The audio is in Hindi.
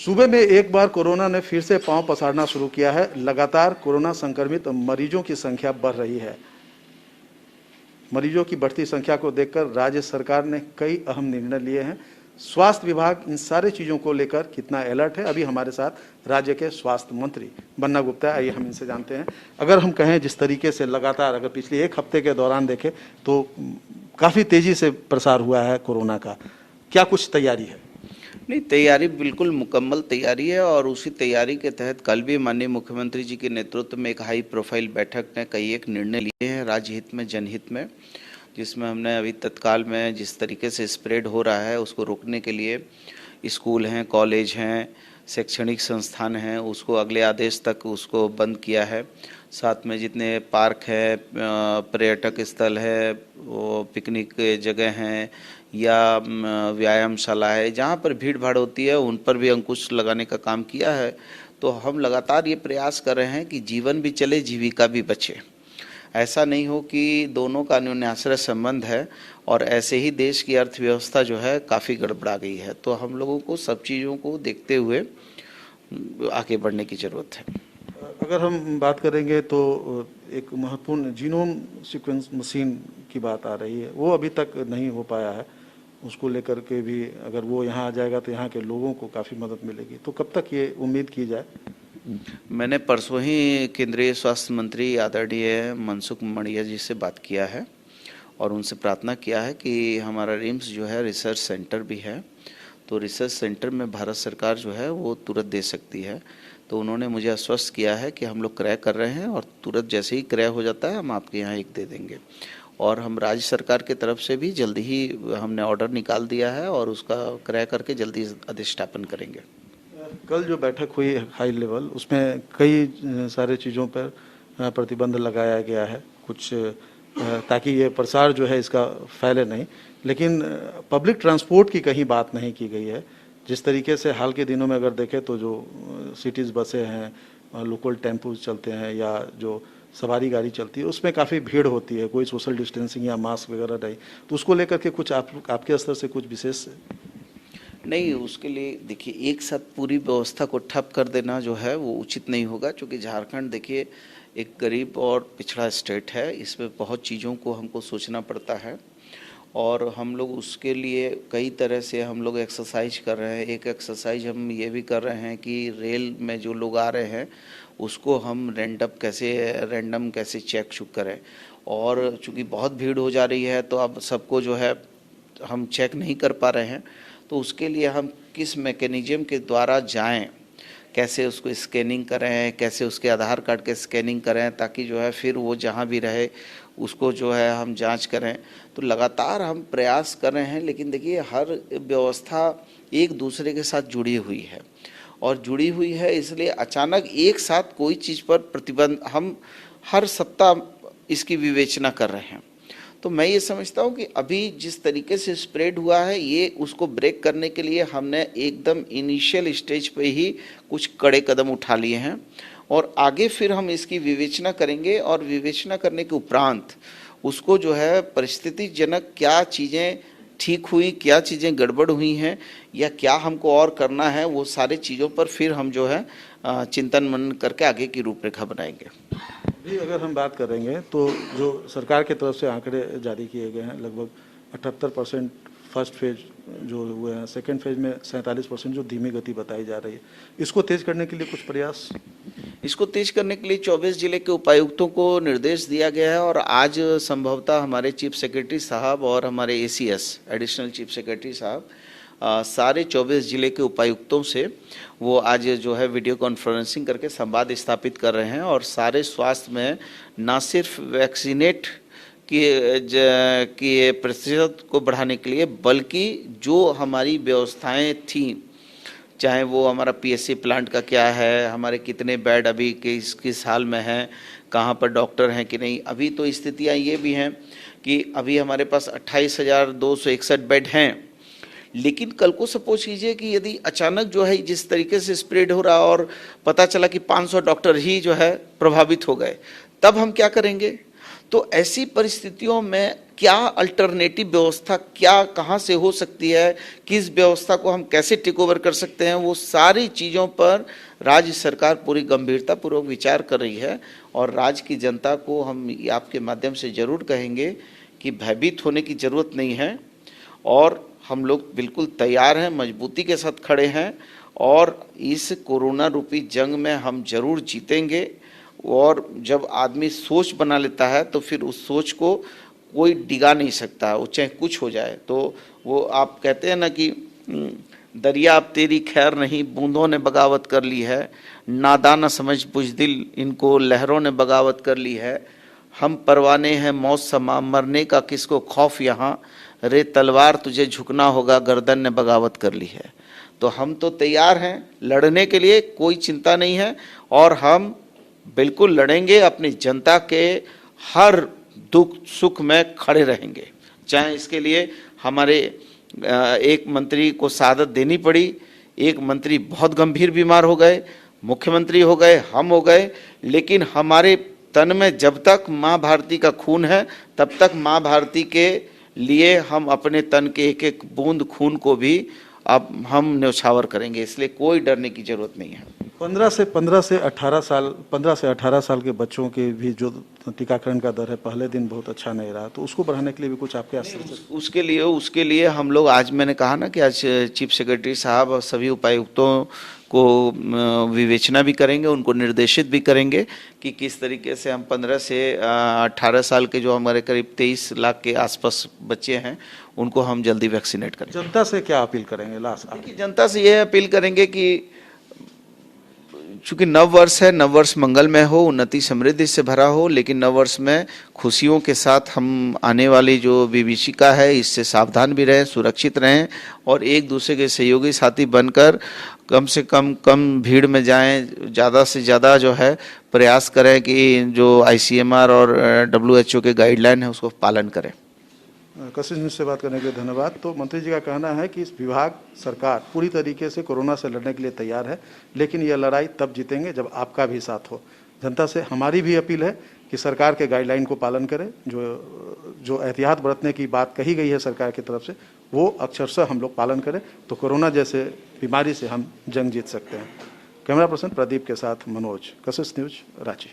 सूबे में एक बार कोरोना ने फिर से पांव पसारना शुरू किया है। लगातार कोरोना संक्रमित मरीजों की संख्या बढ़ रही है। मरीजों की बढ़ती संख्या को देखकर राज्य सरकार ने कई अहम निर्णय लिए हैं। स्वास्थ्य विभाग इन सारे चीज़ों को लेकर कितना अलर्ट है, अभी हमारे साथ राज्य के स्वास्थ्य मंत्री बन्ना गुप्ता है, आइए हम इनसे जानते हैं। अगर हम कहें जिस तरीके से लगातार अगर पिछले एक हफ्ते के दौरान देखें तो काफ़ी तेज़ी से प्रसार हुआ है कोरोना का, क्या कुछ तैयारी है? नहीं, तैयारी बिल्कुल मुकम्मल तैयारी है और उसी तैयारी के तहत कल भी माननीय मुख्यमंत्री जी के नेतृत्व में एक हाई प्रोफाइल बैठक ने कई एक निर्णय लिए हैं राज्य हित में, जनहित में, जिसमें हमने अभी तत्काल में जिस तरीके से स्प्रेड हो रहा है उसको रोकने के लिए स्कूल हैं, कॉलेज हैं, शैक्षणिक संस्थान हैं, उसको अगले आदेश तक उसको बंद किया है। साथ में जितने पार्क है, पर्यटक स्थल है, वो पिकनिक जगह हैं या व्यायामशाला है, जहाँ पर भीड़ भाड़ होती है उन पर भी अंकुश लगाने का काम किया है। तो हम लगातार ये प्रयास कर रहे हैं कि जीवन भी चले, जीविका भी बचे। ऐसा नहीं हो कि दोनों का अन्योन्याश्रय संबंध है और ऐसे ही देश की अर्थव्यवस्था जो है काफ़ी गड़बड़ा गई है। तो हम लोगों को सब चीज़ों को देखते हुए आगे बढ़ने की ज़रूरत है। अगर हम बात करेंगे तो एक महत्वपूर्ण जीनोम सीक्वेंस मशीन की बात आ रही है, वो अभी तक नहीं हो पाया है। उसको लेकर के भी अगर वो यहाँ आ जाएगा तो यहाँ के लोगों को काफ़ी मदद मिलेगी। तो कब तक ये उम्मीद की जाए? मैंने परसों ही केंद्रीय स्वास्थ्य मंत्री आदरणीय मनसुख मंडाविया जी से बात किया है और उनसे प्रार्थना किया है कि हमारा रिम्स जो है रिसर्च सेंटर भी है, तो रिसर्च सेंटर में भारत सरकार जो है वो तुरंत दे सकती है। तो उन्होंने मुझे आश्वस्त किया है कि हम लोग क्रय कर रहे हैं और तुरंत जैसे ही क्रय हो जाता है हम आपके यहाँ एक दे देंगे। और हम राज्य सरकार की तरफ से भी जल्दी ही हमने ऑर्डर निकाल दिया है और उसका क्रय करके जल्दी अधिष्ठापन करेंगे। कल जो बैठक हुई हाई लेवल, उसमें कई सारे चीज़ों पर प्रतिबंध लगाया गया है, कुछ ताकि ये प्रसार जो है इसका फैले नहीं, लेकिन पब्लिक ट्रांसपोर्ट की कहीं बात नहीं की गई है। जिस तरीके से हाल के दिनों में अगर देखें तो जो सिटीज़ बसें हैं, लोकल टेम्पो चलते हैं या जो सवारी गाड़ी चलती है उसमें काफ़ी भीड़ होती है, कोई सोशल डिस्टेंसिंग या मास्क वगैरह नहीं, तो उसको लेकर के कुछ आपके स्तर से कुछ विशेष नहीं, उसके लिए देखिए एक साथ पूरी व्यवस्था को ठप कर देना जो है वो उचित नहीं होगा, क्योंकि झारखंड देखिए एक गरीब और पिछड़ा स्टेट है, इसमें बहुत चीज़ों को हमको सोचना पड़ता है और हम लोग उसके लिए कई तरह से हम लोग एक्सरसाइज कर रहे हैं। एक एक्सरसाइज हम ये भी कर रहे हैं कि रेल में जो लोग आ रहे हैं उसको हम रैंडम कैसे चेक करें, और चूँकि बहुत भीड़ हो जा रही है तो अब सबको जो है हम चेक नहीं कर पा रहे हैं, तो उसके लिए हम किस मैकेनिज्म के द्वारा जाएं, कैसे उसको स्कैनिंग करें, कैसे उसके आधार कार्ड के स्कैनिंग करें, ताकि जो है फिर वो जहां भी रहे उसको जो है हम जांच करें। तो लगातार हम प्रयास कर रहे हैं, लेकिन देखिए हर व्यवस्था एक दूसरे के साथ जुड़ी हुई है और जुड़ी हुई है, इसलिए अचानक एक साथ कोई चीज़ पर प्रतिबंध हम हर सप्ताह इसकी विवेचना कर रहे हैं। तो मैं ये समझता हूँ कि अभी जिस तरीके से स्प्रेड हुआ है ये उसको ब्रेक करने के लिए हमने एकदम इनिशियल स्टेज पे ही कुछ कड़े कदम उठा लिए हैं और आगे फिर हम इसकी विवेचना करेंगे और विवेचना करने के उपरांत उसको जो है परिस्थितिजनक क्या चीज़ें ठीक हुई, क्या चीज़ें गड़बड़ हुई हैं या क्या हमको और करना है, वो सारे चीज़ों पर फिर हम जो है चिंतन मनन करके आगे की रूपरेखा बनाएंगे। भी अगर हम बात करेंगे तो जो सरकार की तरफ से आंकड़े जारी किए गए हैं, लगभग 78% फर्स्ट फेज जो हुए हैं, सेकंड फेज में 47% जो धीमी गति बताई जा रही है, इसको तेज करने के लिए कुछ प्रयास? इसको तेज करने के लिए 24 जिले के उपायुक्तों को निर्देश दिया गया है और आज संभवतः हमारे चीफ सेक्रेटरी साहब और हमारे ACS एडिशनल चीफ सेक्रेटरी साहब सारे 24 जिले के उपायुक्तों से वो आज जो है वीडियो कॉन्फ्रेंसिंग करके संवाद स्थापित कर रहे हैं और सारे स्वास्थ्य में ना सिर्फ वैक्सीनेट की प्रतिशत को बढ़ाने के लिए, बल्कि जो हमारी व्यवस्थाएं थी, चाहे वो हमारा PSC प्लांट का क्या है, हमारे कितने बेड अभी किस हाल में हैं, कहाँ पर डॉक्टर हैं कि नहीं। अभी तो स्थितियाँ ये भी हैं कि अभी हमारे पास 28,261 बेड हैं, लेकिन कल को सपोज कीजिए कि यदि अचानक जो है जिस तरीके से स्प्रेड हो रहा और पता चला कि 500 डॉक्टर ही जो है प्रभावित हो गए, तब हम क्या करेंगे? तो ऐसी परिस्थितियों में क्या अल्टरनेटिव व्यवस्था क्या कहाँ से हो सकती है, किस व्यवस्था को हम कैसे टेक ओवर कर सकते हैं, वो सारी चीज़ों पर राज्य सरकार पूरी गंभीरता पूर्वक विचार कर रही है। और राज्य की जनता को हम आपके माध्यम से जरूर कहेंगे कि भयभीत होने की ज़रूरत नहीं है और हम लोग बिल्कुल तैयार हैं, मजबूती के साथ खड़े हैं और इस कोरोना रूपी जंग में हम जरूर जीतेंगे। और जब आदमी सोच बना लेता है तो फिर उस सोच को कोई डिगा नहीं सकता, वो चाहे कुछ हो जाए। तो वो आप कहते हैं ना कि दरिया अब तेरी खैर नहीं, बूंदों ने बगावत कर ली है, नादान समझ बुज़दिल, इनको लहरों ने बगावत कर ली है। हम परवाने हैं मौत समा, मरने का किसको खौफ यहाँ, रे तलवार तुझे झुकना होगा, गर्दन ने बगावत कर ली है। तो हम तो तैयार हैं लड़ने के लिए, कोई चिंता नहीं है और हम बिल्कुल लड़ेंगे, अपनी जनता के हर दुख सुख में खड़े रहेंगे। चाहे इसके लिए हमारे एक मंत्री को शहादत देनी पड़ी, एक मंत्री बहुत गंभीर बीमार हो गए, मुख्यमंत्री हो गए, हम हो गए, लेकिन हमारे तन में जब तक माँ भारती का खून है तब तक माँ भारती के लिए हम अपने तन के एक एक बूंद खून को भी अब हम न्यौछावर करेंगे, इसलिए कोई डरने की जरूरत नहीं है। 15 से 18 साल के बच्चों के भी जो टीकाकरण का दर है पहले दिन बहुत अच्छा नहीं रहा, तो उसको बढ़ाने के लिए भी कुछ आपके उसके लिए हम लोग आज मैंने कहा ना कि आज चीफ सेक्रेटरी साहब और सभी उपायुक्तों को विवेचना भी करेंगे, उनको निर्देशित भी करेंगे कि किस तरीके से हम 15 से 18 साल के जो हमारे करीब 23 लाख के आसपास बच्चे हैं उनको हम जल्दी वैक्सीनेट करें। जनता से क्या अपील करेंगे लास्ट? जनता से यह अपील करेंगे कि चूंकि नव वर्ष है, नव वर्ष मंगलमय हो, उन्नति समृद्धि से भरा हो, लेकिन नव वर्ष में खुशियों के साथ हम आने वाली जो विभीषिका है इससे सावधान भी रहें, सुरक्षित रहें और एक दूसरे के सहयोगी साथी बनकर कम से कम भीड़ में जाएं, ज़्यादा से ज़्यादा जो है प्रयास करें कि जो ICMR और WHO के गाइडलाइन है उसको पालन करें। कशिश न्यूज़ से बात करने के लिए धन्यवाद। तो मंत्री जी का कहना है कि इस विभाग सरकार पूरी तरीके से कोरोना से लड़ने के लिए तैयार है, लेकिन यह लड़ाई तब जीतेंगे जब आपका भी साथ हो। जनता से हमारी भी अपील है कि सरकार के गाइडलाइन को पालन करें, जो एहतियात बरतने की बात कही गई है सरकार की तरफ से वो अक्षरशः हम लोग पालन करें, तो कोरोना जैसे बीमारी से हम जंग जीत सकते हैं। कैमरा पर्सन प्रदीप के साथ मनोज, कशिश न्यूज़, रांची।